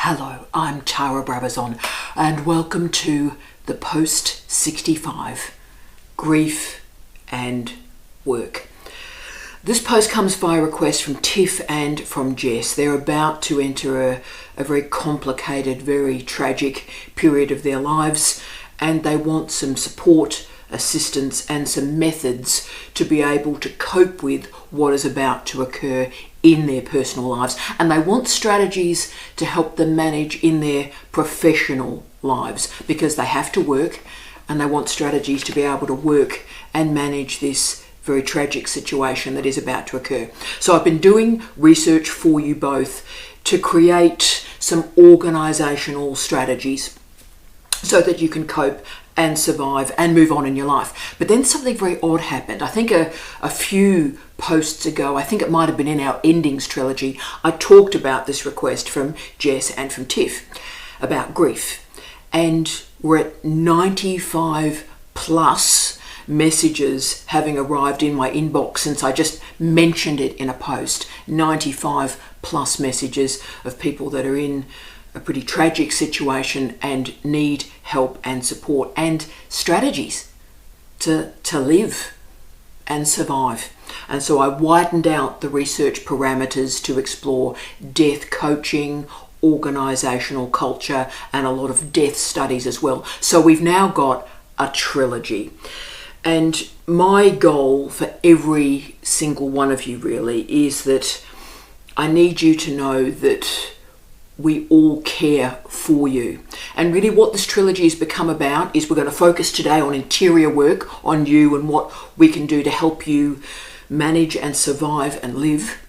Hello, I'm Tara Brabazon and welcome to the Post 65 Grief and Work. This post comes via request from Tiff and from Jess. They're about to enter a very complicated, very tragic period of their lives, and they want some support, assistance and some methods to be able to cope with what is about to occur in their personal lives, and they want strategies to help them manage in their professional lives because they have to work, and they want strategies to be able to work and manage this very tragic situation that is about to occur. So I've been doing research for you both to create some organisational strategies so that you can cope and survive and move on in your life. But then something very odd happened. I think a few posts ago, I think it might have been in our Endings trilogy, I talked about this request from Jess and from Tiff about grief. And we're at 95 plus messages having arrived in my inbox since I just mentioned it in a post. 95 plus messages of people that are in a pretty tragic situation and need help and support and strategies to live and survive. And so I widened out the research parameters to explore death coaching, organisational culture, and a lot of death studies as well. So we've now got a trilogy. And my goal for every single one of you really is that I need you to know that we all care for you. And really what this trilogy has become about is we're going to focus today on interior work, on you and what we can do to help you manage and survive and live.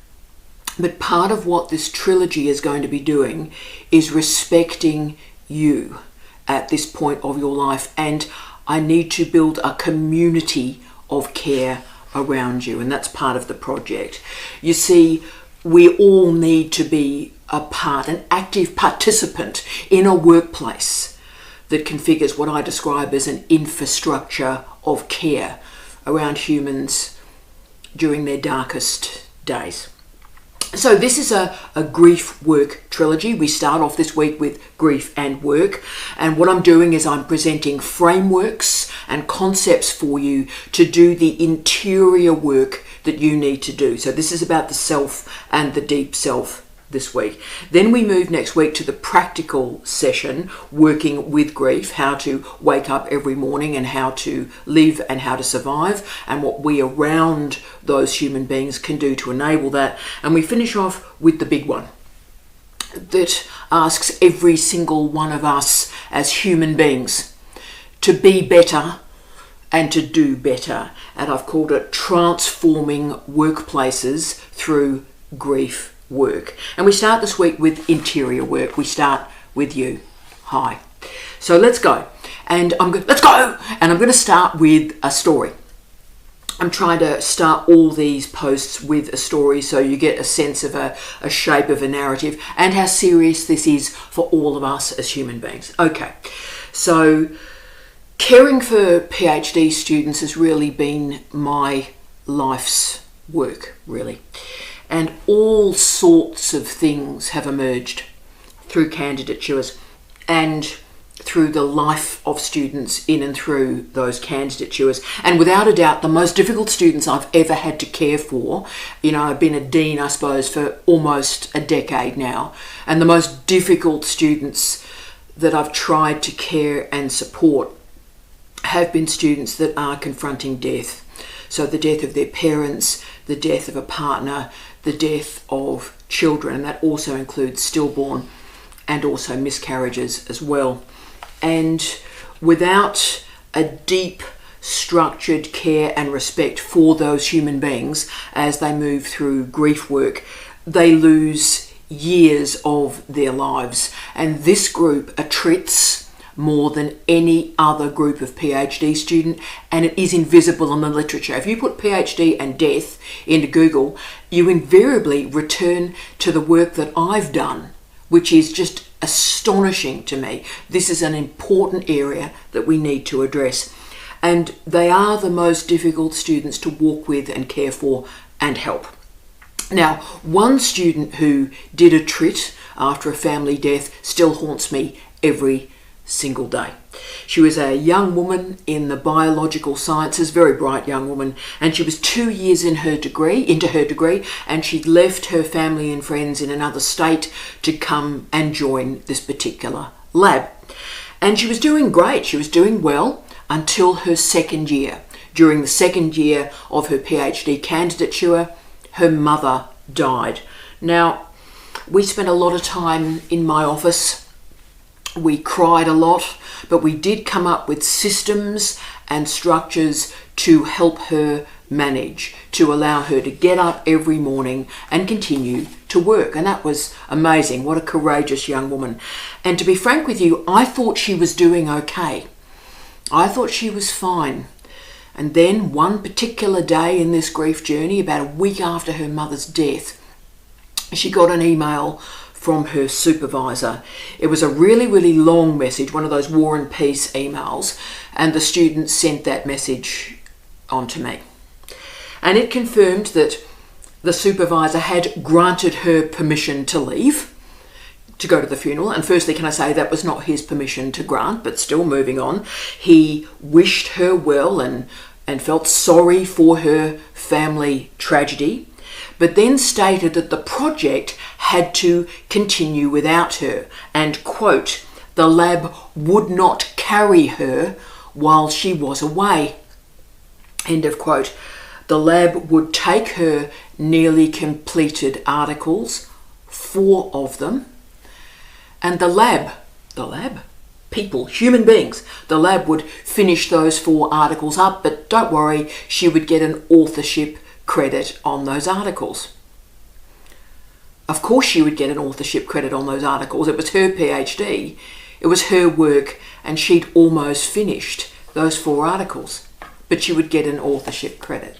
But part of what this trilogy is going to be doing is respecting you at this point of your life. And I need to build a community of care around you. And that's part of the project. You see, we all need to be a part, an active participant in a workplace that configures what I describe as an infrastructure of care around humans during their darkest days. So this is a grief work trilogy. We start off this week with grief and work. And what I'm doing is I'm presenting frameworks and concepts for you to do the interior work that you need to do. So this is about the self and the deep self this week. Then we move next week to the practical session, working with grief, how to wake up every morning and how to live and how to survive, and what we around those human beings can do to enable that. And we finish off with the big one that asks every single one of us as human beings to be better and to do better. And I've called it Transforming Workplaces Through Grief Work. And we start this week with interior work. We start with you. Hi. So let's go. And I'm going to start with a story. I'm trying to start all these posts with a story so you get a sense of a shape of a narrative and how serious this is for all of us as human beings. Okay. So caring for PhD students has really been my life's work, really. And all sorts of things have emerged through candidatures and through the life of students in and through those candidatures. And without a doubt, the most difficult students I've ever had to care for, I've been a dean, I suppose, for almost a decade now. And the most difficult students that I've tried to care and support have been students that are confronting death. So the death of their parents, the death of a partner, the death of children, and that also includes stillborn and also miscarriages as well. And without a deep, structured care and respect for those human beings as they move through grief work, they lose years of their lives. And this group attrits more than any other group of PhD student, and it is invisible in the literature. If you put PhD and death into Google, you invariably return to the work that I've done, which is just astonishing to me. This is an important area that we need to address. And they are the most difficult students to walk with and care for and help. Now, one student who did a trit after a family death still haunts me every single day. She was a young woman in the biological sciences, very bright young woman, and she was 2 years into her degree, and she'd left her family and friends in another state to come and join this particular lab. And she was doing great, she was doing well until her second year. During the second year of her PhD candidature, her mother died. Now, we spent a lot of time in my office. We cried a lot, but we did come up with systems and structures to help her manage, to allow her to get up every morning and continue to work. And that was amazing. What a courageous young woman. And to be frank with you, I thought she was doing okay. I thought she was fine. And then one particular day in this grief journey, about a week after her mother's death, she got an email from her supervisor. It was a really, really long message, one of those War and Peace emails, and the student sent that message on to me. And it confirmed that the supervisor had granted her permission to leave, to go to the funeral. And firstly, can I say that was not his permission to grant, but still moving on. He wished her well and felt sorry for her family tragedy, but then stated that the project had to continue without her and, quote, the lab would not carry her while she was away, end of quote. The lab would take her nearly completed articles, 4 of them, and the lab, people, human beings, the lab would finish those 4 articles up, but don't worry, she would get an authorship credit on those articles. Of course she would get an authorship credit on those articles. It was her PhD, it was her work, and she'd almost finished those 4 articles, but she would get an authorship credit.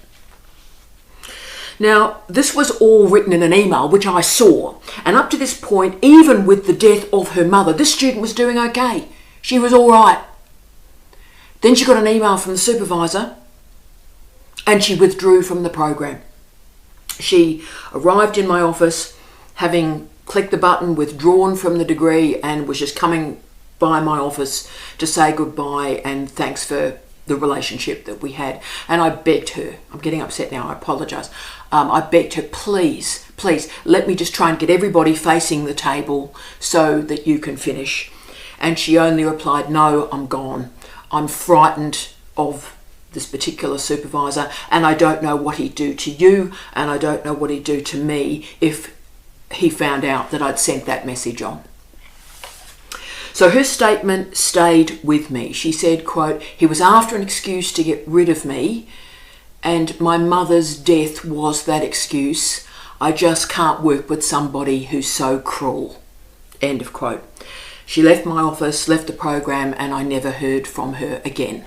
Now, this was all written in an email, which I saw, and up to this point, even with the death of her mother, this student was doing okay. She was all right. Then she got an email from the supervisor, and she withdrew from the program. She arrived in my office, having clicked the button, withdrawn from the degree, and was just coming by my office to say goodbye and thanks for the relationship that we had. And I begged her, I'm getting upset now, I apologise. I begged her, please, let me just try and get everybody facing the table so that you can finish. And she only replied, no, I'm gone. I'm frightened of this particular supervisor, and I don't know what he'd do to you, and I don't know what he'd do to me if he found out that I'd sent that message on. So her statement stayed with me. She said, quote, he was after an excuse to get rid of me, and my mother's death was that excuse. I just can't work with somebody who's so cruel, end of quote. She left my office, left the program, and I never heard from her again.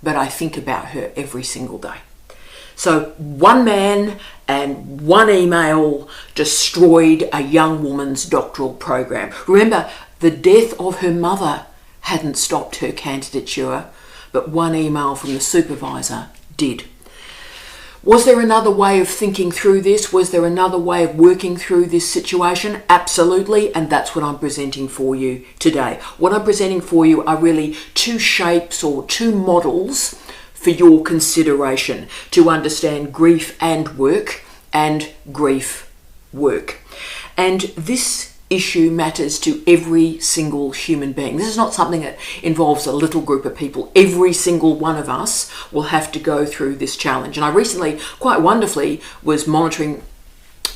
But I think about her every single day. So one man and one email destroyed a young woman's doctoral program. Remember, the death of her mother hadn't stopped her candidature, but one email from the supervisor did. Was there another way of thinking through this? Was there another way of working through this situation? Absolutely, and that's what I'm presenting for you today. What I'm presenting for you are really 2 shapes or 2 models for your consideration to understand grief and work and grief work. And this issue matters to every single human being. This is not something that involves a little group of people. Every single one of us will have to go through this challenge. And I recently, quite wonderfully, was monitoring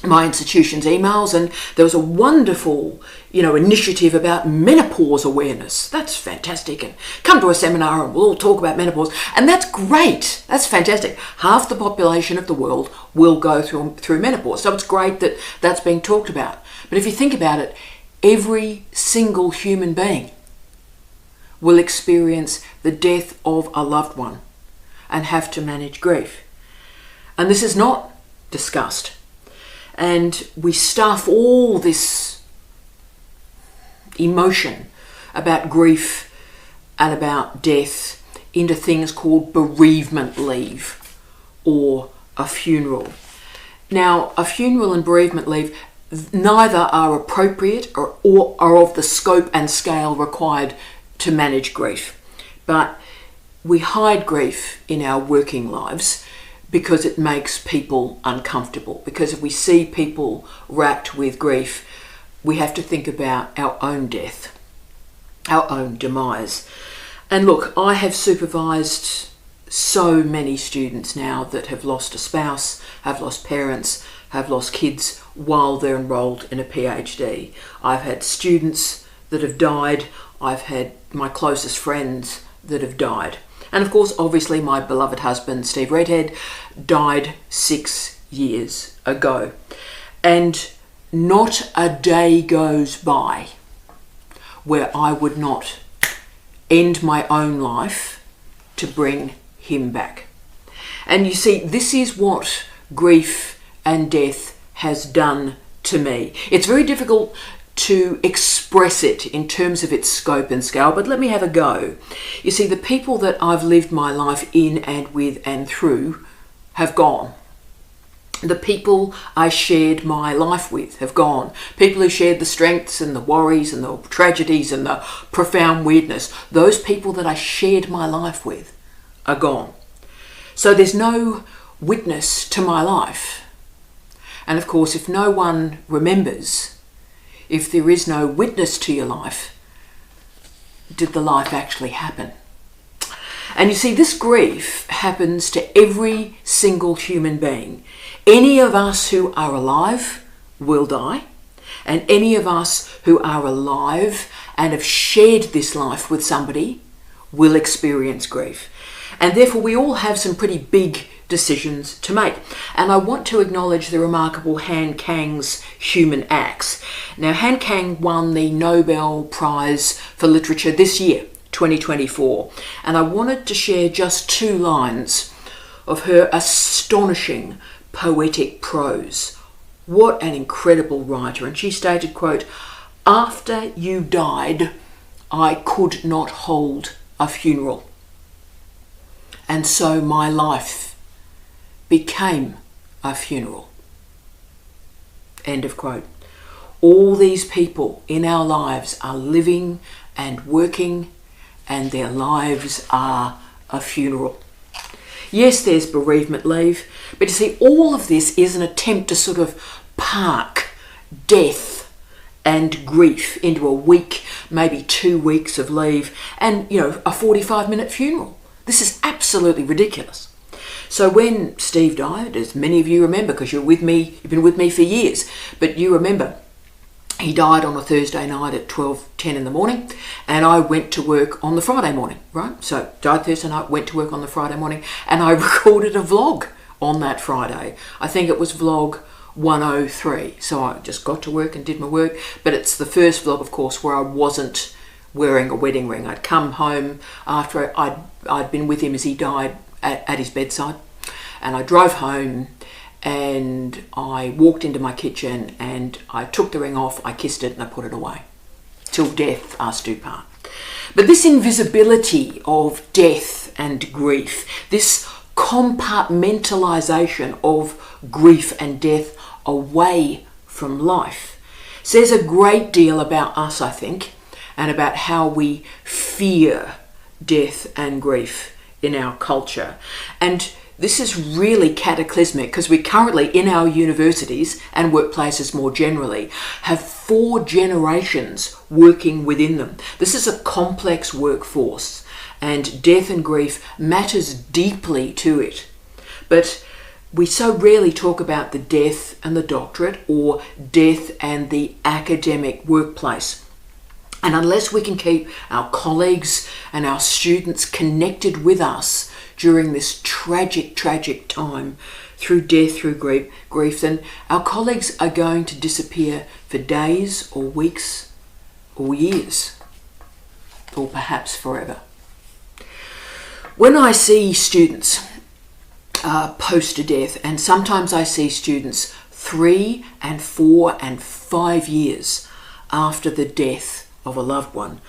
my institution's emails, and there was a wonderful, initiative about menopause awareness. That's fantastic. And come to a seminar and we'll all talk about menopause. And that's great. That's fantastic. Half the population of the world will go through menopause. So it's great that that's being talked about. But if you think about it, every single human being will experience the death of a loved one and have to manage grief. And this is not discussed. And we stuff all this emotion about grief and about death into things called bereavement leave or a funeral. Now, a funeral and bereavement leave, neither are appropriate or are of the scope and scale required to manage grief. But we hide grief in our working lives because it makes people uncomfortable. Because if we see people racked with grief, we have to think about our own death, our own demise. And look, I have supervised so many students now that have lost a spouse, have lost parents, have lost kids while they're enrolled in a PhD. I've had students that have died. I've had my closest friends that have died. And of course, obviously, my beloved husband, Steve Redhead, died 6 years ago. And not a day goes by where I would not end my own life to bring him back. And you see, this is what grief and death has done to me. It's very difficult to express it in terms of its scope and scale, but let me have a go. You see, the people that I've lived my life in and with and through have gone. The people I shared my life with have gone. People who shared the strengths and the worries and the tragedies and the profound weirdness, those people that I shared my life with are gone. So there's no witness to my life. And of course, if no one remembers, if there is no witness to your life, did the life actually happen? And you see, this grief happens to every single human being. Any of us who are alive will die, and any of us who are alive and have shared this life with somebody will experience grief. And therefore, we all have some pretty big decisions to make. And I want to acknowledge the remarkable Han Kang's Human Acts. Now, Han Kang won the Nobel Prize for Literature this year, 2024. And I wanted to share just 2 lines of her astonishing poetic prose. What an incredible writer. And she stated, quote, "After you died, I could not hold a funeral. And so my life became a funeral." End of quote. All these people in our lives are living and working, and their lives are a funeral. Yes, there's bereavement leave, but you see, all of this is an attempt to sort of park death and grief into a week, maybe 2 weeks of leave, and, a 45-minute funeral. This is absolutely ridiculous. So when Steve died, as many of you remember, because you've been with me for years, but you remember, he died on a Thursday night at 12:10 in the morning, and I went to work on the Friday morning, right? So died Thursday night, went to work on the Friday morning, and I recorded a vlog on that Friday. I think it was vlog 103. So I just got to work and did my work, but it's the first vlog, of course, where I wasn't wearing a wedding ring. I'd come home after I'd been with him as he died at his bedside, and I drove home and I walked into my kitchen and I took the ring off, I kissed it and I put it away. Till death us do part. But this invisibility of death and grief, this compartmentalization of grief and death away from life, says a great deal about us, I think, and about how we fear death and grief in our culture. And this is really cataclysmic because we currently, in our universities and workplaces more generally, have 4 generations working within them. This is a complex workforce, and death and grief matters deeply to it. But we so rarely talk about the death and the doctorate or death and the academic workplace. And unless we can keep our colleagues and our students connected with us during this tragic time through death, through grief, then our colleagues are going to disappear for days or weeks or years, or perhaps forever. When I see students post-death, and sometimes I see students 3 and 4 and 5 years after the death of a loved one,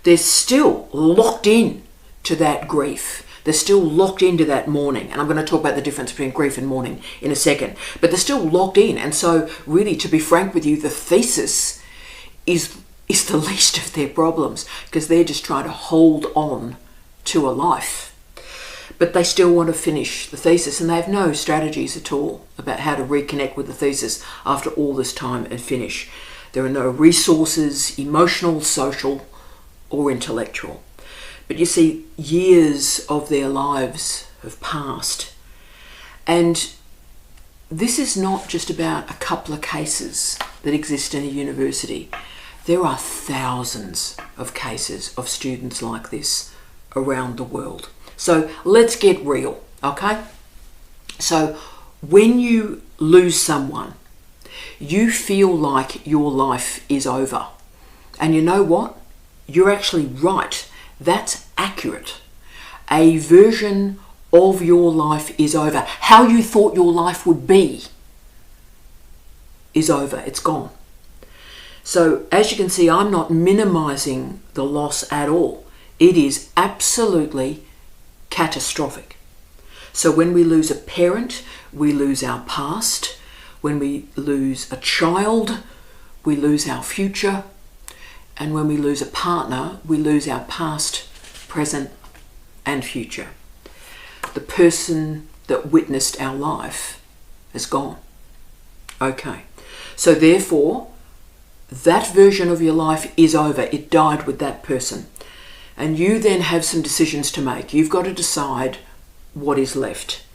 they're still locked in to that grief. They're still locked into that mourning. And I'm going to talk about the difference between grief and mourning in a second. But they're still locked in. And so really, to be frank with you, the thesis is the least of their problems, because they're just trying to hold on to a life. But they still want to finish the thesis, and they have no strategies at all about how to reconnect with the thesis after all this time and finish. There are no resources, emotional, social, or intellectual. But you see, years of their lives have passed. And this is not just about a couple of cases that exist in a university. There are thousands of cases of students like this around the world. So let's get real, okay? So when you lose someone, you feel like your life is over. And you know what? You're actually right. That's accurate. A version of your life is over. How you thought your life would be is over. It's gone. So as you can see, I'm not minimizing the loss at all. It is absolutely catastrophic. So when we lose a parent, we lose our past. When we lose a child, we lose our future. And when we lose a partner, we lose our past, present, and future. The person that witnessed our life is gone. Okay. So therefore, that version of your life is over. It died with that person. And you then have some decisions to make. You've got to decide what is left.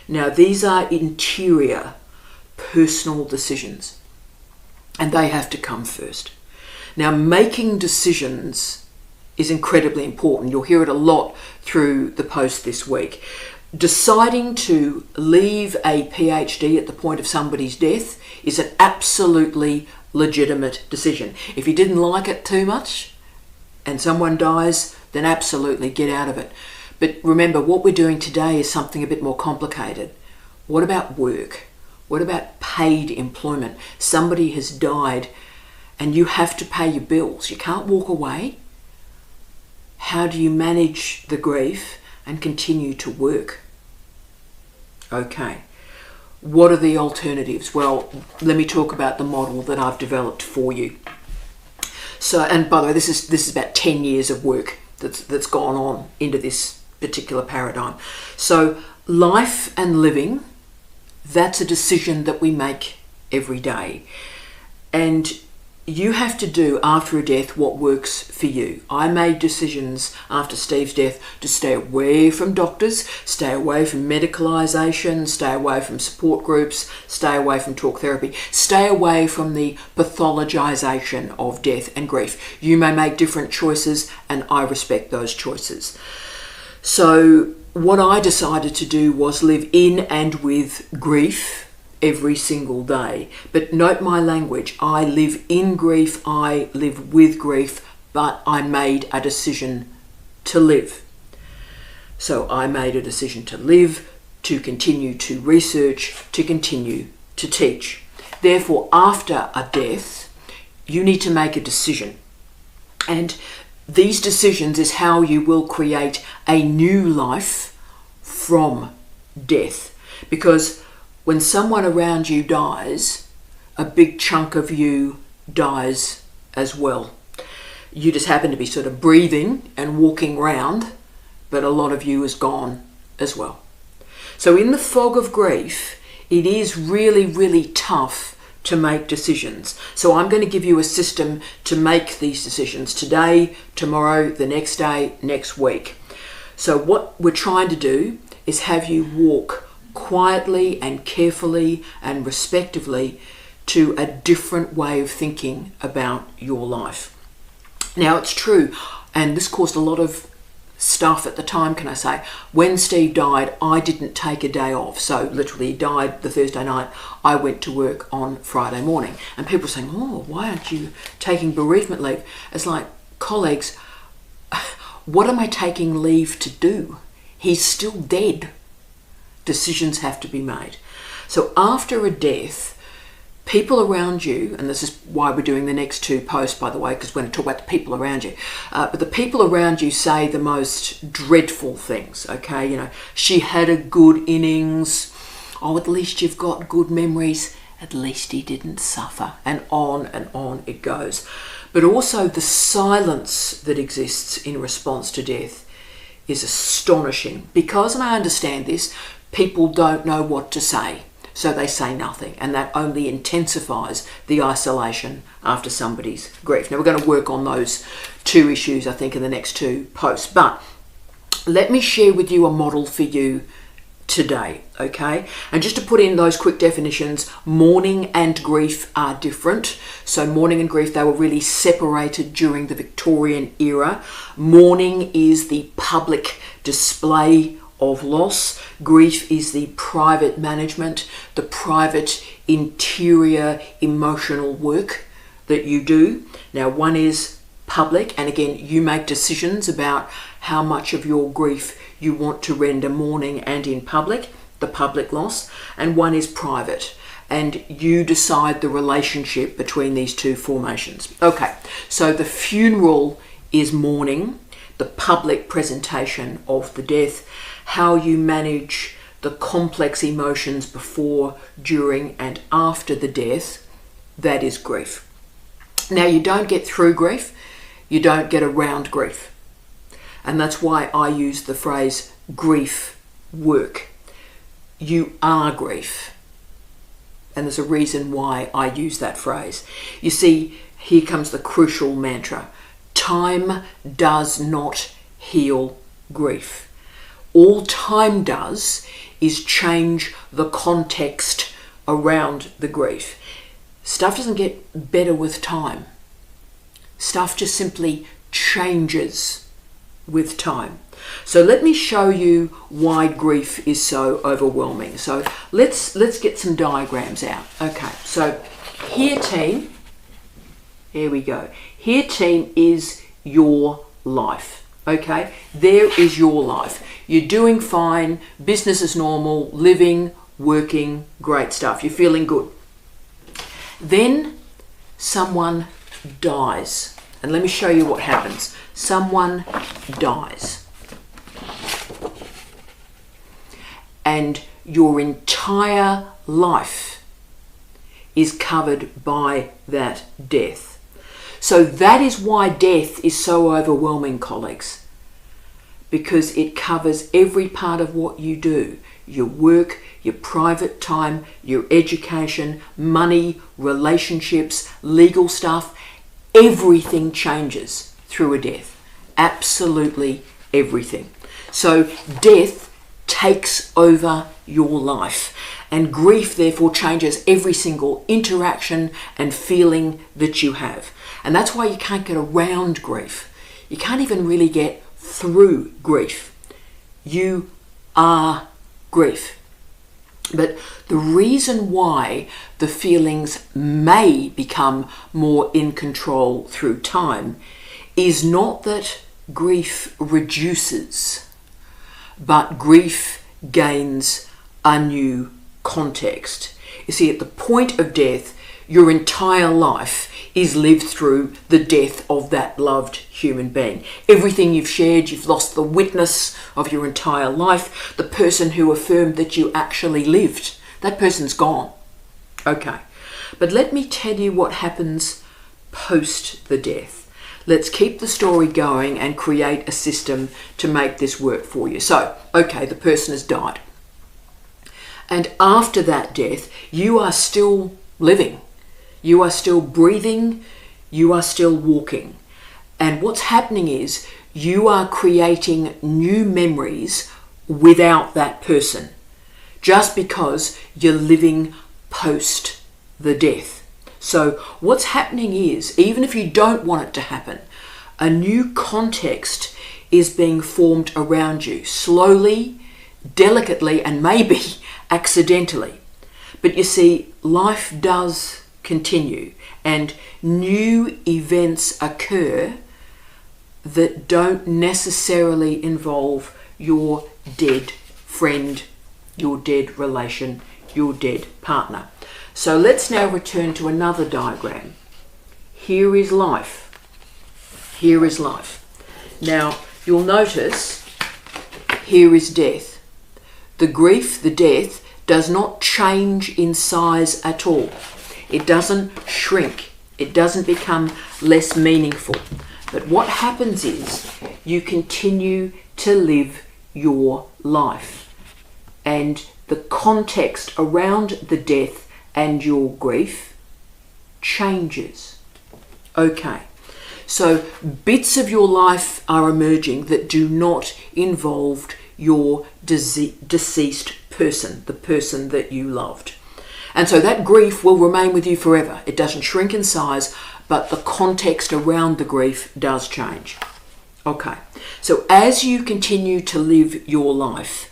Now, these are interior, personal decisions, and they have to come first. Now, making decisions is incredibly important. You'll hear it a lot through the post this week. Deciding to leave a PhD at the point of somebody's death is an absolutely legitimate decision. If you didn't like it too much and someone dies, then absolutely get out of it. But remember, what we're doing today is something a bit more complicated. What about work? What about paid employment? Somebody has died and you have to pay your bills. You can't walk away. How do you manage the grief and continue to work? Okay. What are the alternatives? Well, let me talk about the model that I've developed for you. So, and by the way, this is about 10 years of work that's gone on into this particular paradigm. So, life and living, that's a decision that we make every day. And you have to do after a death what works for you. I made decisions after Steve's death to stay away from doctors, stay away from medicalisation, stay away from support groups, stay away from talk therapy, stay away from the pathologisation of death and grief. You may make different choices and I respect those choices. So what I decided to do was live in and with grief every single day. But note my language. I live in grief, I live with grief, but I made a decision to live. So I made a decision to live, to continue to research, to continue to teach. Therefore, after a death, you need to make a decision. And these decisions is how you will create a new life from death. Because when someone around you dies, a big chunk of you dies as well. You just happen to be sort of breathing and walking around, but a lot of you is gone as well. So in the fog of grief, it is really, really tough to make decisions. So I'm going to give you a system to make these decisions today, tomorrow, the next day, next week. So what we're trying to do is have you walk quietly and carefully and respectively to a different way of thinking about your life. Now, it's true, and this caused a lot of stuff at the time, can I say. When Steve died, I didn't take a day off. So literally, he died the Thursday night. I went to work on Friday morning. And people were saying, oh, why aren't you taking bereavement leave? It's like, colleagues, what am I taking leave to do? He's still dead. Decisions have to be made. So after a death, people around you, and this is why we're doing the next two posts, by the way, because we're going to talk about the people around you, but the people around you say the most dreadful things, okay? You know, she had a good innings. Oh, at least you've got good memories. At least he didn't suffer. And on it goes. But also the silence that exists in response to death is astonishing. Because, and I understand this, people don't know what to say. So they say nothing, and that only intensifies the isolation after somebody's grief. Now, we're going to work on those two issues, I think, in the next two posts. But let me share with you a model for you today, okay? And just to put in those quick definitions, mourning and grief are different. So mourning and grief, they were really separated during the Victorian era. Mourning is the public display of loss. Grief is the private management, the private interior emotional work that you do. Now, one is public, and again, you make decisions about how much of your grief you want to render mourning and in public, the public loss, and one is private, and you decide the relationship between these two formations. Okay, so the funeral is mourning, the public presentation of the death, how you manage the complex emotions before, during, and after the death, that is grief. Now, you don't get through grief, you don't get around grief. And that's why I use the phrase grief work. You are grief. And there's a reason why I use that phrase. You see, here comes the crucial mantra. Time does not heal grief. All time does is change the context around the grief. Stuff doesn't get better with time. Stuff just simply changes with time. So let me show you why grief is so overwhelming. So let's get some diagrams out. Okay, so here team, here we go. Here team is your life. Okay, there is your life. You're doing fine, business is normal, living, working, great stuff. You're feeling good. Then someone dies. And let me show you what happens. Someone dies. And your entire life is covered by that death. So that is why death is so overwhelming, colleagues. Because it covers every part of what you do. Your work, your private time, your education, money, relationships, legal stuff. Everything changes through a death. Absolutely everything. So death takes over your life. And grief, therefore, changes every single interaction and feeling that you have. And that's why you can't get around grief. You can't even really get through grief. You are grief. But the reason why the feelings may become more in control through time is not that grief reduces, but grief gains a new context. You see, at the point of death, your entire life is lived through the death of that loved human being. Everything you've shared, you've lost the witness of your entire life. The person who affirmed that you actually lived, that person's gone. Okay, but let me tell you what happens post the death. Let's keep the story going and create a system to make this work for you. So, okay, the person has died. And after that death, you are still living. You are still breathing. You are still walking. And what's happening is you are creating new memories without that person, just because you're living post the death. So what's happening is, even if you don't want it to happen, a new context is being formed around you, slowly, delicately, and maybe accidentally. But you see, life does continue, and new events occur that don't necessarily involve your dead friend, your dead relation, your dead partner. So let's now return to another diagram. Here is life. Here is life. Now, you'll notice here is death. The grief, the death, does not change in size at all. It doesn't shrink. It doesn't become less meaningful. But what happens is you continue to live your life. And the context around the death and your grief changes. Okay, so bits of your life are emerging that do not involve your deceased person, the person that you loved. And so that grief will remain with you forever. It doesn't shrink in size, but the context around the grief does change. Okay, so as you continue to live your life,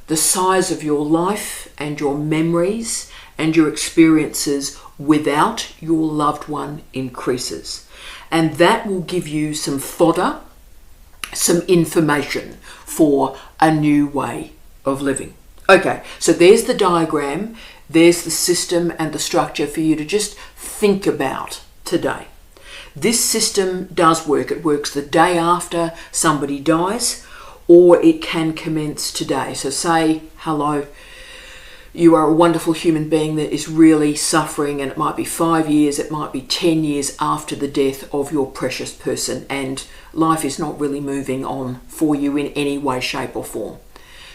the size of your life and your memories and your experiences without your loved one increases. And that will give you some fodder, some information for a new way of living. Okay, so there's the diagram, there's the system and the structure for you to just think about today. This system does work. It works the day after somebody dies, or it can commence today. So say, hello, you are a wonderful human being that is really suffering, and it might be 5 years, it might be 10 years after the death of your precious person, and life is not really moving on for you in any way, shape or form.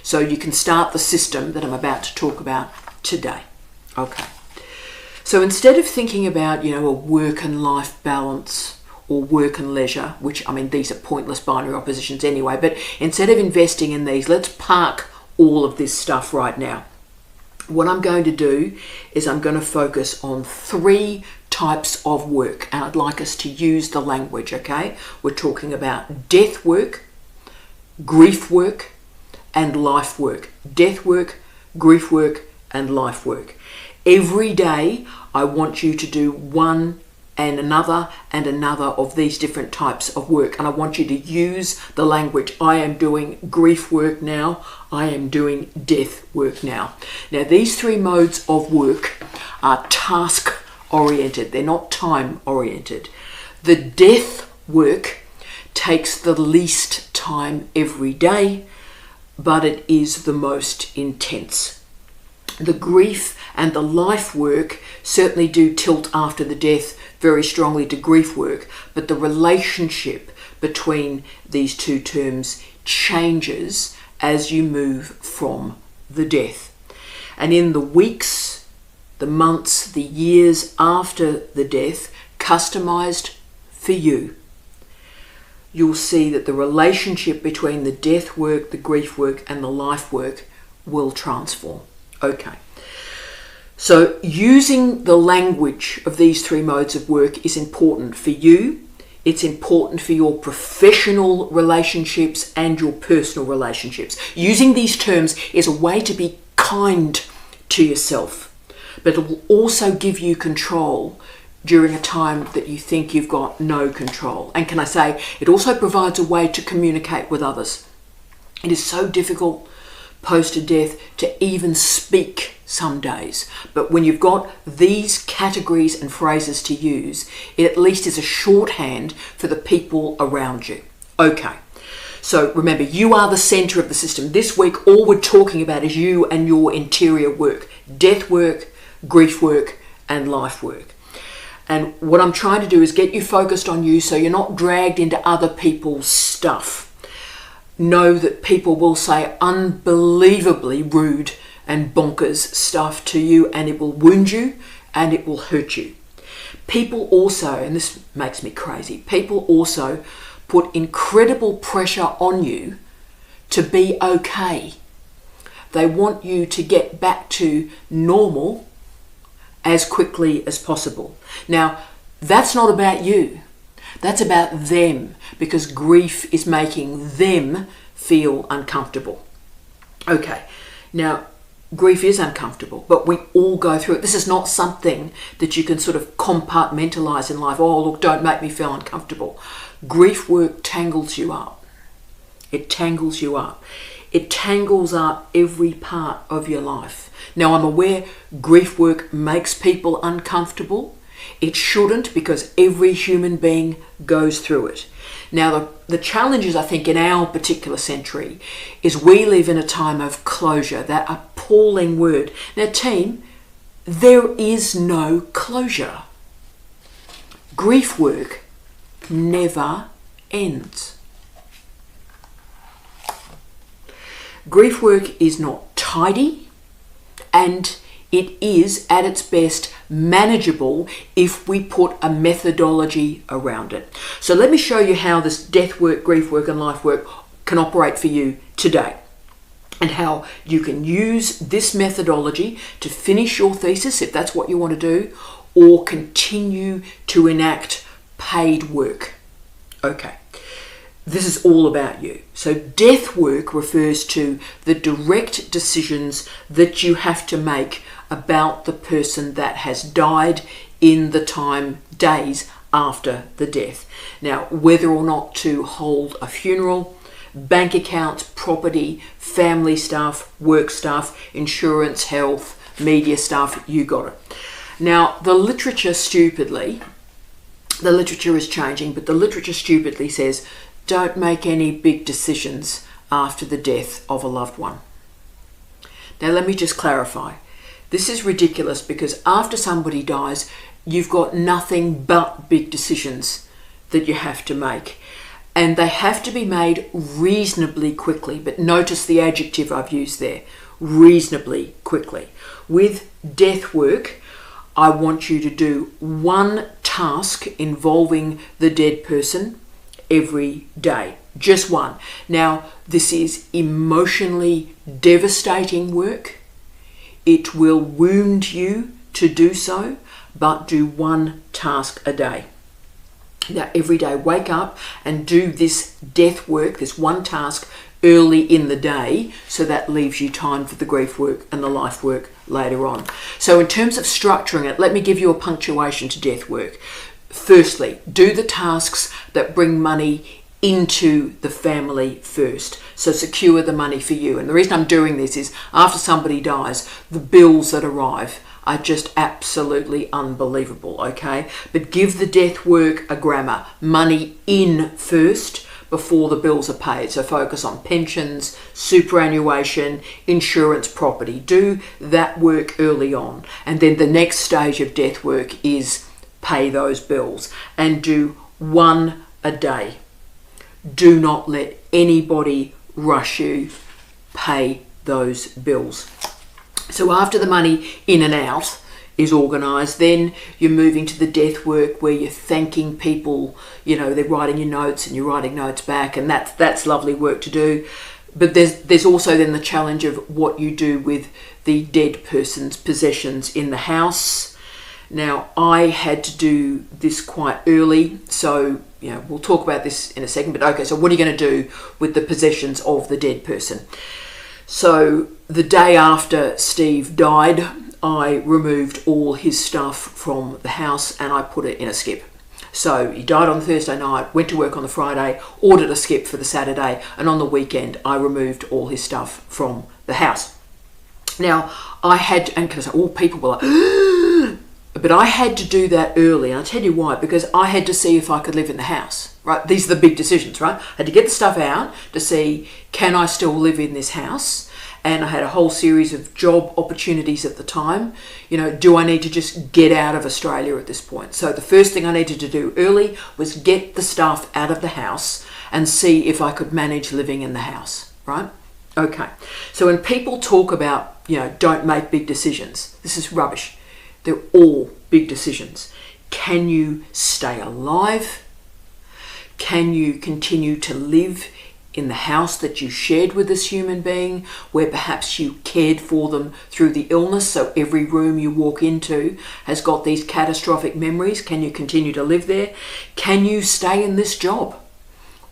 So you can start the system that I'm about to talk about today. Okay. So instead of thinking about, a work and life balance or work and leisure, which, these are pointless binary oppositions anyway, but instead of investing in these, let's park all of this stuff right now. What I'm going to do is I'm going to focus on 3 types of work, and I'd like us to use the language, okay? We're talking about death work, grief work, and life work. Death work, grief work, and life work. Every day, I want you to do one and another of these different types of work. And I want you to use the language. I am doing grief work now. I am doing death work now. Now, these 3 modes of work are task oriented. They're not time oriented. The death work takes the least time every day, but it is the most intense. The grief and the life work certainly do tilt after the death very strongly to grief work, but the relationship between these 2 terms changes as you move from the death. And in the weeks, the months, the years after the death, customized for you, you'll see that the relationship between the death work, the grief work, and the life work will transform. Okay, so using the language of these 3 modes of work is important for you. It's important for your professional relationships and your personal relationships. Using these terms is a way to be kind to yourself, but it will also give you control during a time that you think you've got no control. And can I say, it also provides a way to communicate with others. It is so difficult post a death to even speak some days, but when you've got these categories and phrases to use, it at least is a shorthand for the people around you. Okay, so remember, you are the center of the system. This week, all we're talking about is you and your interior work, death work, grief work, and life work. And what I'm trying to do is get you focused on you so you're not dragged into other people's stuff. Know that people will say unbelievably rude and bonkers stuff to you, and it will wound you and it will hurt you. People also, and this makes me crazy, people also put incredible pressure on you to be okay. They want you to get back to normal as quickly as possible. Now, that's not about you. That's about them, because grief is making them feel uncomfortable. Okay, now grief is uncomfortable, but we all go through it. This is not something that you can sort of compartmentalize in life. Oh, look, don't make me feel uncomfortable. Grief work tangles you up. It tangles you up. It tangles up every part of your life. Now, I'm aware grief work makes people uncomfortable. It shouldn't, because every human being goes through it. Now, the challenges, I think, in our particular century is we live in a time of closure, that appalling word. Now, team, there is no closure. Grief work never ends. Grief work is not tidy, and it is at its best manageable if we put a methodology around it. So let me show you how this death work, grief work and life work can operate for you today, and how you can use this methodology to finish your thesis if that's what you want to do, or continue to enact paid work. Okay. This is all about you. So death work refers to the direct decisions that you have to make about the person that has died in the days after the death. Now, whether or not to hold a funeral, bank accounts, property, family stuff, work stuff, insurance, health, media stuff, you got it. Now, the literature is changing, but the literature stupidly says, don't make any big decisions after the death of a loved one. Now, let me just clarify. This is ridiculous, because after somebody dies, you've got nothing but big decisions that you have to make. And they have to be made reasonably quickly. But notice the adjective I've used there, reasonably quickly. With death work, I want you to do one task involving the dead person every day, just one. Now, this is emotionally devastating work. It will wound you to do so, but do one task a day. Now, every day, wake up and do this death work, this one task, early in the day, so that leaves you time for the grief work and the life work later on. So in terms of structuring it, let me give you a punctuation to death work. Firstly, do the tasks that bring money into the family first. So secure the money for you. And the reason I'm doing this is after somebody dies, the bills that arrive are just absolutely unbelievable, okay? But give the death work a grammar. Money in first before the bills are paid. So focus on pensions, superannuation, insurance, property. Do that work early on. And then the next stage of death work is pay those bills, and do one a day. Do not let anybody rush you. Pay those bills. So after the money in and out is organised, then you're moving to the death work where you're thanking people. You know, they're writing your notes and you're writing notes back, and that's lovely work to do. But there's also then the challenge of what you do with the dead person's possessions in the house. Now, I had to do this quite early, so we'll talk about this in a second. But okay, so what are you going to do with the possessions of the dead person? So the day after Steve died, I removed all his stuff from the house and I put it in a skip. So he died on Thursday night, went to work on the Friday, ordered a skip for the Saturday, and on the weekend I removed all his stuff from the house. Now, I had, and because all people were like, but I had to do that early, and I'll tell you why, because I had to see if I could live in the house, right? These are the big decisions, right? I had to get the stuff out to see, can I still live in this house? And I had a whole series of job opportunities at the time. Do I need to just get out of Australia at this point? So the first thing I needed to do early was get the stuff out of the house and see if I could manage living in the house, right? Okay. So when people talk about, don't make big decisions, this is rubbish. They're all big decisions. Can you stay alive? Can you continue to live in the house that you shared with this human being, where perhaps you cared for them through the illness, so every room you walk into has got these catastrophic memories? Can you continue to live there? Can you stay in this job?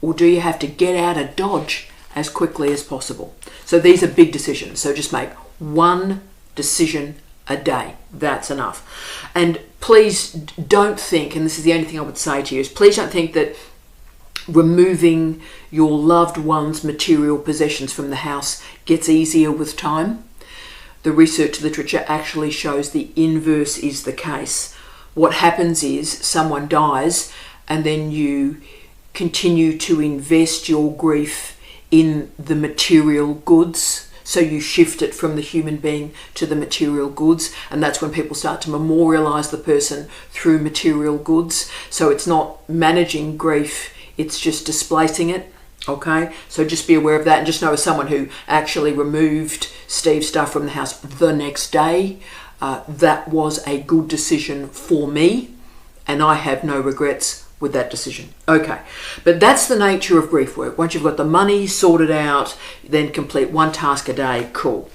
Or do you have to get out of Dodge as quickly as possible? So these are big decisions. So just make one decision a day. That's enough. And please don't think, and this is the only thing I would say to you, is please don't think that removing your loved one's material possessions from the house gets easier with time. The research literature actually shows the inverse is the case. What happens is someone dies and then you continue to invest your grief in the material goods. So you shift it from the human being to the material goods, and that's when people start to memorialize the person through material goods. So it's not managing grief, it's just displacing it. Okay, so just be aware of that, and just know as someone who actually removed Steve's stuff from the house the next day, that was a good decision for me, and I have no regrets with that decision. Okay, but that's the nature of grief work. Once you've got the money sorted out, then complete one task a day. Cool.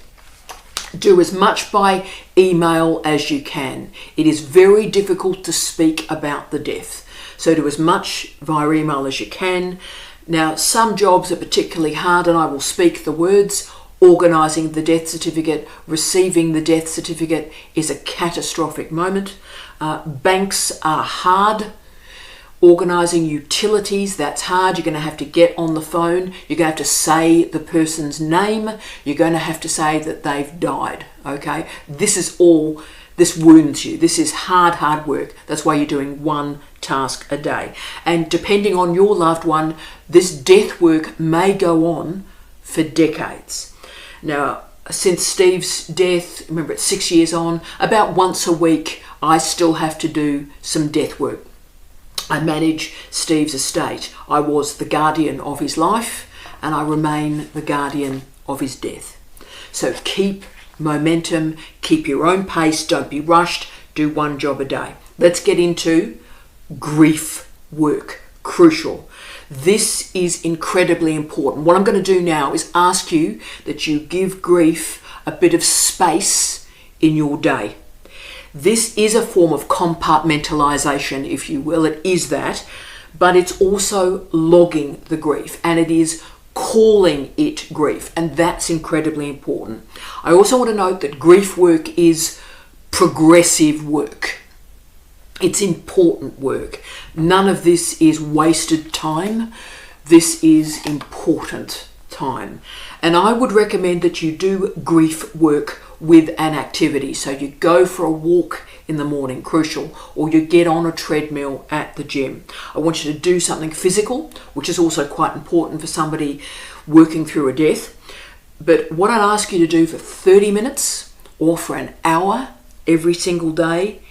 Do as much by email as you can. It is very difficult to speak about the death, so do as much via email as you can. Now, some jobs are particularly hard, and I will speak the words. Organising the death certificate, receiving the death certificate is a catastrophic moment. Banks are hard. Organising utilities, that's hard. You're going to have to get on the phone. You're going to have to say the person's name. You're going to have to say that they've died. Okay, this wounds you. This is hard work. That's why you're doing one task a day. And depending on your loved one, this death work may go on for decades. Now, since Steve's death, remember it's 6 years on, about once a week, I still have to do some death work. I manage Steve's estate. I was the guardian of his life, and I remain the guardian of his death. So keep momentum, keep your own pace, don't be rushed, do one job a day. Let's get into grief work. Crucial. This is incredibly important. What I'm going to do now is ask you that you give grief a bit of space in your day. This is a form of compartmentalization, if you will. It is that, but it's also logging the grief, and it is calling it grief, and that's incredibly important. I also want to note that grief work is progressive work. It's important work. None of this is wasted time. This is important time. And I would recommend that you do grief work with an activity. So you go for a walk in the morning, crucial, or you get on a treadmill at the gym. I want you to do something physical, which is also quite important for somebody working through a death. But what I'd ask you to do for 30 minutes or for an hour every single day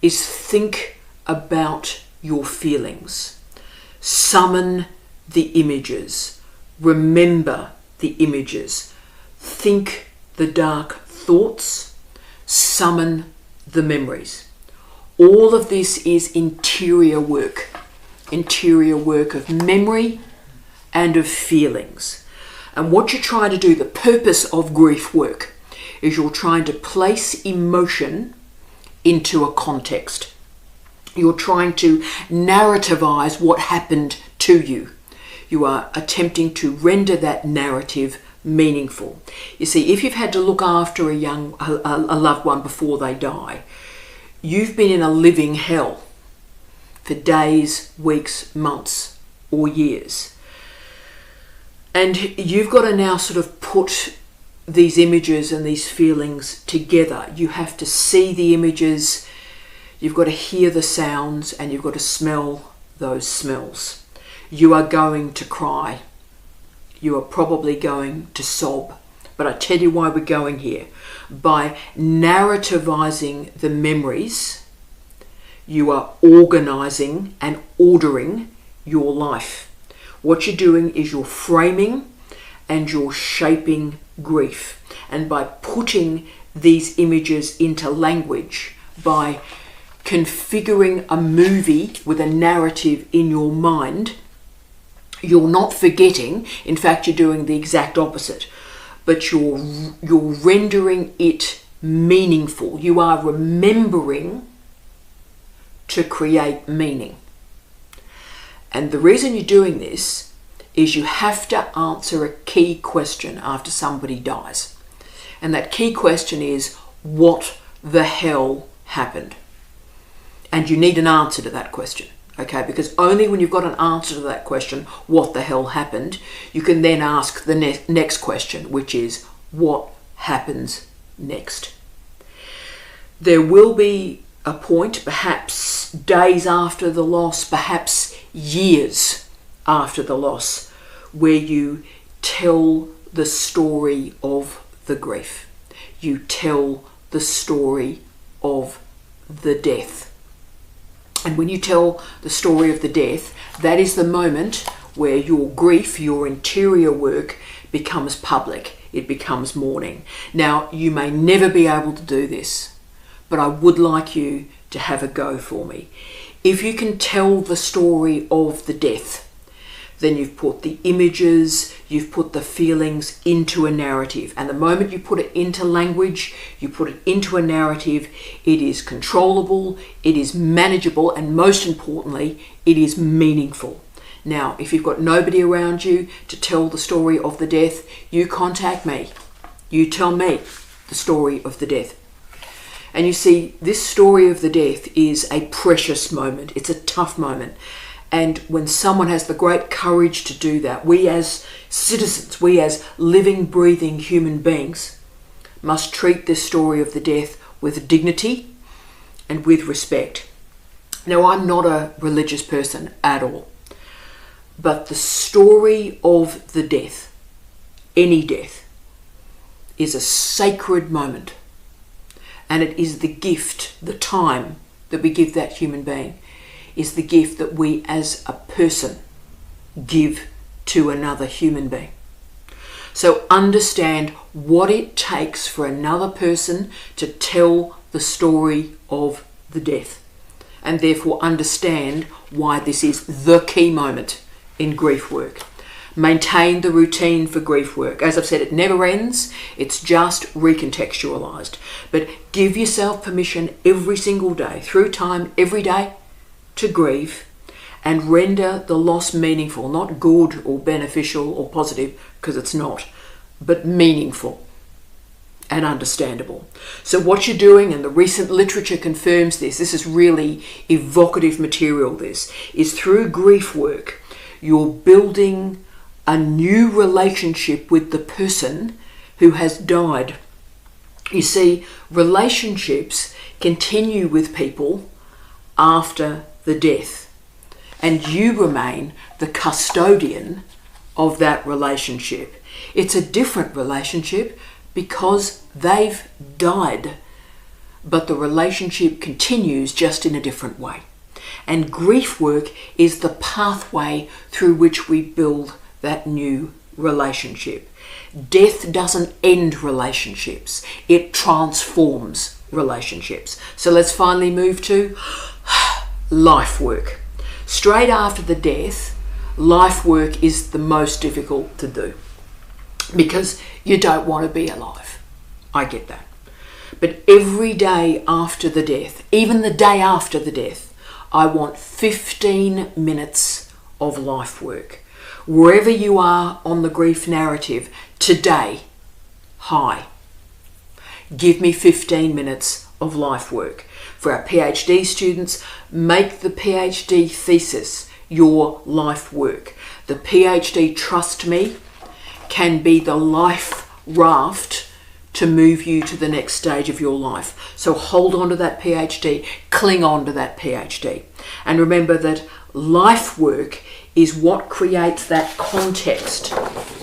is think about your feelings. Summon the images. Remember the images. Think the dark thoughts. Summon the memories. All of this is interior work of memory and of feelings. And what you're trying to do, the purpose of grief work, is you're trying to place emotion into a context. You're trying to narrativize what happened to you. You are attempting to render that narrative meaningful. You see, if you've had to look after a loved one before they die, you've been in a living hell for days, weeks, months, or years. And you've got to now sort of put these images and these feelings together. You have to see the images, you've got to hear the sounds, and you've got to smell those smells. You are going to cry. You are probably going to sob. But I tell you why we're going here. By narrativizing the memories, you are organizing and ordering your life. What you're doing is you're framing and you're shaping grief. And by putting these images into language, by configuring a movie with a narrative in your mind, you're not forgetting. In fact, you're doing the exact opposite. But you're rendering it meaningful. You are remembering to create meaning. And the reason you're doing this is you have to answer a key question after somebody dies. And that key question is, what the hell happened? And you need an answer to that question. Okay, because only when you've got an answer to that question, what the hell happened, you can then ask the next question, which is, what happens next? There will be a point, perhaps days after the loss, perhaps years after the loss, where you tell the story of the grief. You tell the story of the death. And when you tell the story of the death, that is the moment where your grief, your interior work, becomes public. It becomes mourning. Now, you may never be able to do this, but I would like you to have a go for me. If you can tell the story of the death, then you've put the images, you've put the feelings into a narrative. And the moment you put it into language, you put it into a narrative, it is controllable, it is manageable, and most importantly, it is meaningful. Now, if you've got nobody around you to tell the story of the death, you contact me. You tell me the story of the death. And you see, this story of the death is a precious moment. It's a tough moment. And when someone has the great courage to do that, we as citizens, we as living, breathing human beings, must treat this story of the death with dignity and with respect. Now, I'm not a religious person at all, but the story of the death, any death, is a sacred moment. And it is the gift, the time that we give that human being, is the gift that we as a person give to another human being. So understand what it takes for another person to tell the story of the death, and therefore understand why this is the key moment in grief work. Maintain the routine for grief work. As I've said, it never ends. It's just recontextualized. But give yourself permission every single day, through time, every day, to grieve and render the loss meaningful, not good or beneficial or positive, because it's not, but meaningful and understandable. So what you're doing, and the recent literature confirms this is really evocative material, this is through grief work, you're building a new relationship with the person who has died. You see, relationships continue with people after the death, and you remain the custodian of that relationship. It's a different relationship because they've died, but the relationship continues just in a different way. And grief work is the pathway through which we build that new relationship. Death doesn't end relationships, it transforms relationships. So let's finally move to life work. Straight after the death, life work is the most difficult to do because you don't want to be alive. I get that. But every day after the death, even the day after the death, I want 15 minutes of life work. Wherever you are on the grief narrative today, hi, give me 15 minutes of life work. For our PhD students, make the PhD thesis your life work. The PhD, trust me, can be the life raft to move you to the next stage of your life. So hold on to that PhD, cling on to that PhD. And remember that life work is what creates that context,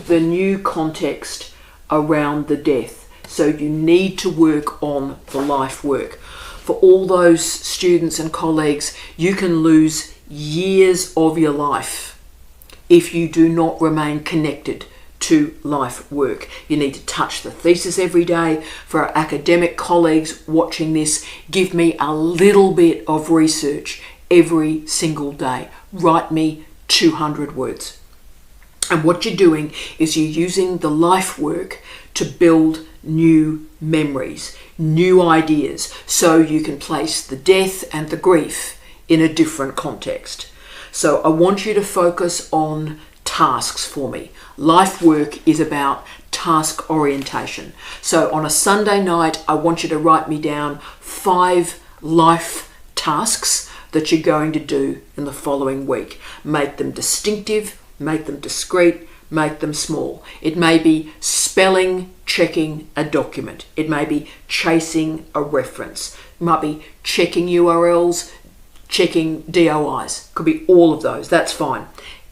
the new context around the death. So you need to work on the life work. For all those students and colleagues, you can lose years of your life if you do not remain connected to life work. You need to touch the thesis every day. For our academic colleagues watching this, give me a little bit of research every single day. Write me 200 words. And what you're doing is you're using the life work to build new memories, new ideas, so you can place the death and the grief in a different context. So I want you to focus on tasks for me. Life work is about task orientation. So on a Sunday night, I want you to write me down 5 life tasks that you're going to do in the following week. Make them distinctive, make them discrete, make them small. It may be spelling checking a document. It may be chasing a reference. It might be checking URLs, checking DOIs. Could be all of those. That's fine.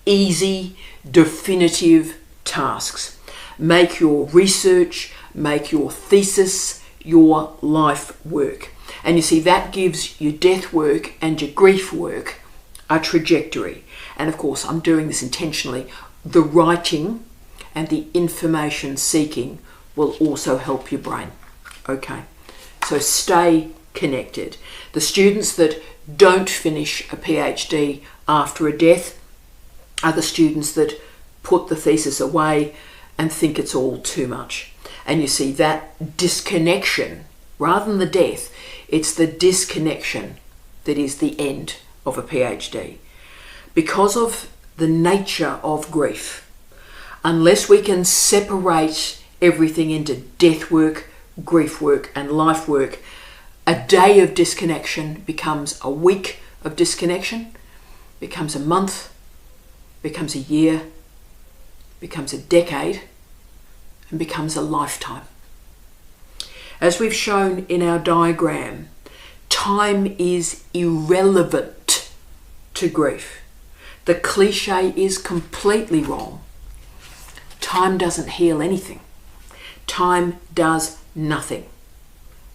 Easy, definitive tasks. Make your research, make your thesis, your life work. And you see, that gives your death work and your grief work a trajectory. And of course, I'm doing this intentionally. The writing and the information seeking will also help your brain. Okay, so stay connected. The students that don't finish a PhD after a death are the students that put the thesis away and think it's all too much. And you see, that disconnection, rather than the death, it's the disconnection that is the end of a PhD. Because of the nature of grief, unless we can separate everything into death work, grief work, and life work, a day of disconnection becomes a week of disconnection, becomes a month, becomes a year, becomes a decade, and becomes a lifetime. As we've shown in our diagram, time is irrelevant to grief. The cliche is completely wrong. Time doesn't heal anything. Time does nothing.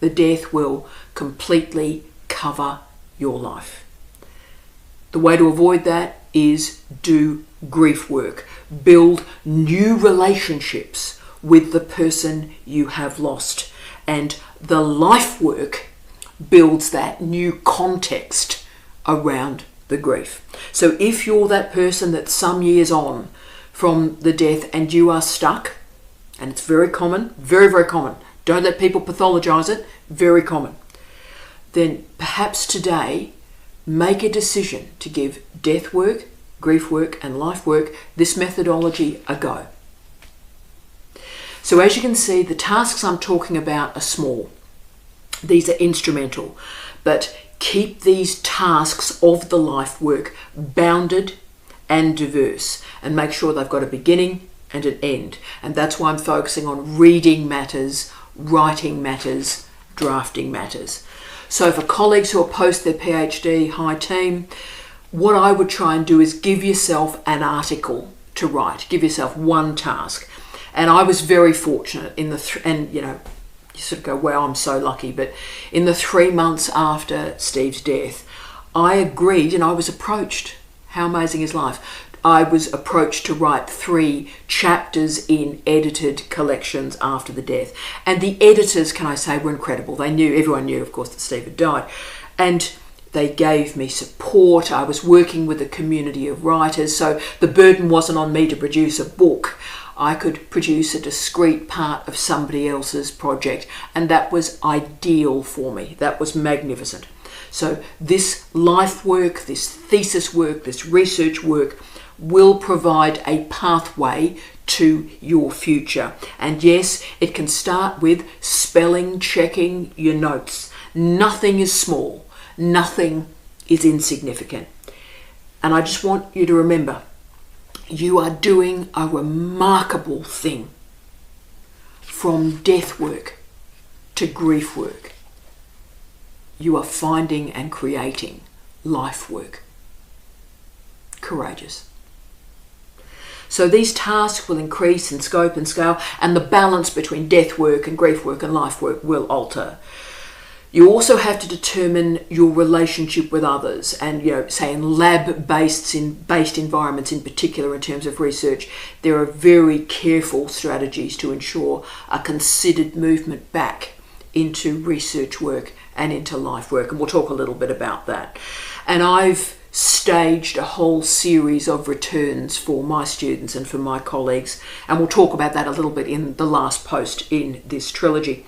The death will completely cover your life. The way to avoid that is do grief work. Build new relationships with the person you have lost. And the life work builds that new context around the grief. So if you're that person that's some years on from the death and you are stuck, and it's very common, very, very common. Don't let people pathologize it, very common. Then perhaps today, make a decision to give death work, grief work, and life work, this methodology, a go. So as you can see, the tasks I'm talking about are small. These are instrumental, but keep these tasks of the life work bounded and diverse, and make sure they've got a beginning and an end. And that's why I'm focusing on reading matters, writing matters, drafting matters. So for colleagues who are post their PhD, hi team, what I would try and do is give yourself an article to write, give yourself one task. And I was very fortunate in and you know, you sort of go, wow, I'm so lucky. But in the 3 months after Steve's death, I agreed and I was approached. How amazing is life? I was approached to write 3 chapters in edited collections after the death. And the editors, can I say, were incredible. Everyone knew, of course, that Steve had died. And they gave me support. I was working with a community of writers, so the burden wasn't on me to produce a book. I could produce a discrete part of somebody else's project, and that was ideal for me. That was magnificent. So this life work, this thesis work, this research work will provide a pathway to your future. And yes, it can start with spelling checking your notes. Nothing is small. Nothing is insignificant. And I just want you to remember, you are doing a remarkable thing. From death work to grief work, you are finding and creating life work. Courageous. So these tasks will increase in scope and scale, and the balance between death work and grief work and life work will alter. You also have to determine your relationship with others, and say in lab-based environments in particular, in terms of research, there are very careful strategies to ensure a considered movement back into research work and into life work, and we'll talk a little bit about that. And I've staged a whole series of returns for my students and for my colleagues, and we'll talk about that a little bit in the last post in this trilogy.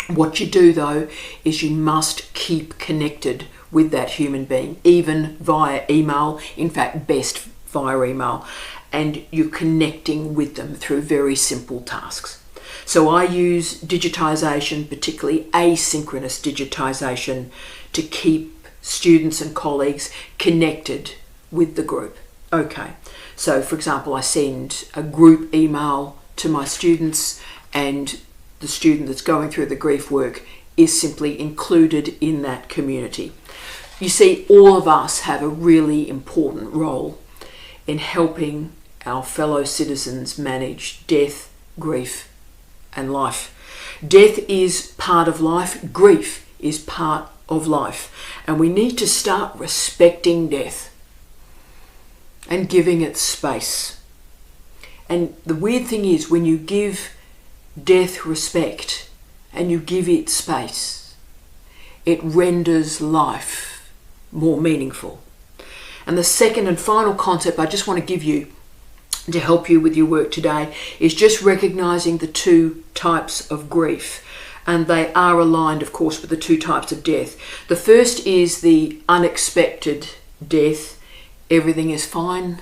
What you do though is you must keep connected with that human being, even via email, in fact best via email, and you're connecting with them through very simple tasks. So I use digitization, particularly asynchronous digitization, to keep students and colleagues connected with the group. Okay, so for example, I send a group email to my students, and the student that's going through the grief work is simply included in that community. You see, all of us have a really important role in helping our fellow citizens manage death, grief, and life. Death is part of life, grief is part of life, and we need to start respecting death and giving it space. And the weird thing is, when you give death respect and you give it space, it renders life more meaningful. And the second and final concept I just want to give you to help you with your work today is just recognizing the two types of grief. And they are aligned, of course, with the two types of death. The first is the unexpected death. Everything is fine,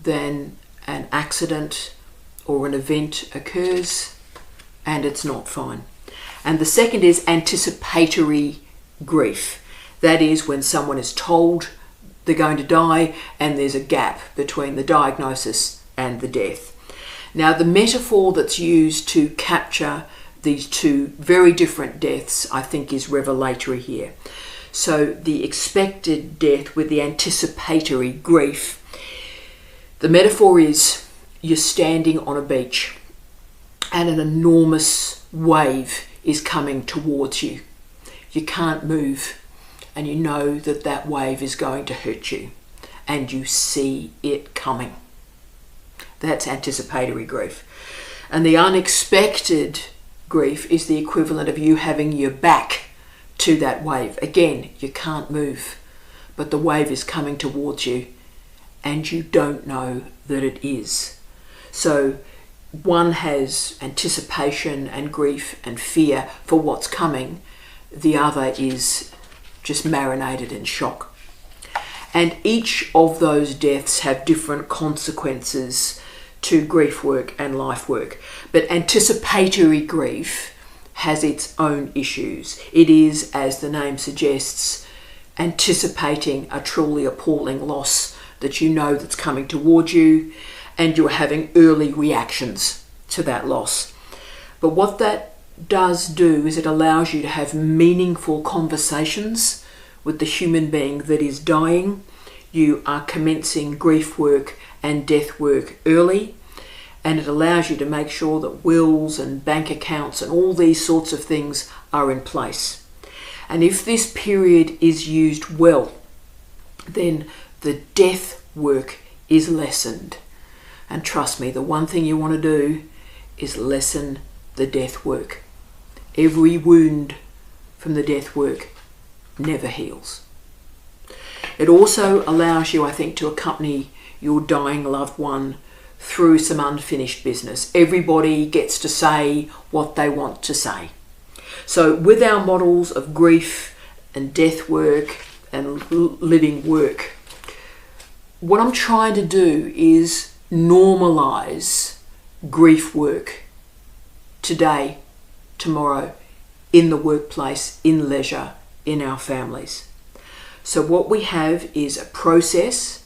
then an accident or an event occurs and it's not fine. And the second is anticipatory grief. That is when someone is told they're going to die and there's a gap between the diagnosis and the death. Now, the metaphor that's used to capture these two very different deaths, I think, is revelatory here. So the expected death with the anticipatory grief, the metaphor is you're standing on a beach and an enormous wave is coming towards you. You can't move, and you know that that wave is going to hurt you, and you see it coming. That's anticipatory grief. And the unexpected grief is the equivalent of you having your back to that wave. Again, you can't move, but the wave is coming towards you, and you don't know that it is. So one has anticipation and grief and fear for what's coming. The other is just marinated in shock. And each of those deaths have different consequences to grief work and life work. But anticipatory grief has its own issues. It is, as the name suggests, anticipating a truly appalling loss that you know that's coming towards you, and you're having early reactions to that loss. But what that does do is it allows you to have meaningful conversations with the human being that is dying. You are commencing grief work and death work early, and it allows you to make sure that wills and bank accounts and all these sorts of things are in place. And if this period is used well, then the death work is lessened. And trust me, the one thing you want to do is lessen the death work. Every wound from the death work never heals. It also allows you, I think, to accompany your dying loved one through some unfinished business. Everybody gets to say what they want to say. So with our models of grief and death work and living work, what I'm trying to do is normalize grief work today, tomorrow, in the workplace, in leisure, in our families. So what we have is a process,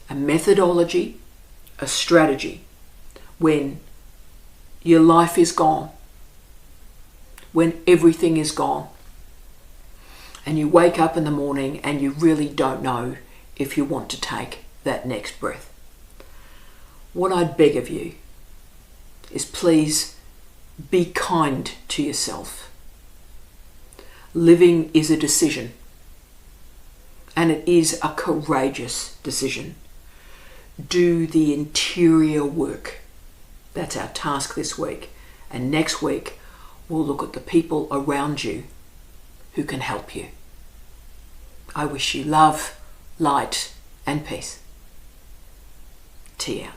a methodology, a strategy when your life is gone, when everything is gone, and you wake up in the morning and you really don't know if you want to take that next breath. What I'd beg of you is please be kind to yourself. Living is a decision, and it is a courageous decision. Do the interior work. That's our task this week. And next week, we'll look at the people around you who can help you. I wish you love, light, and peace. Tea out.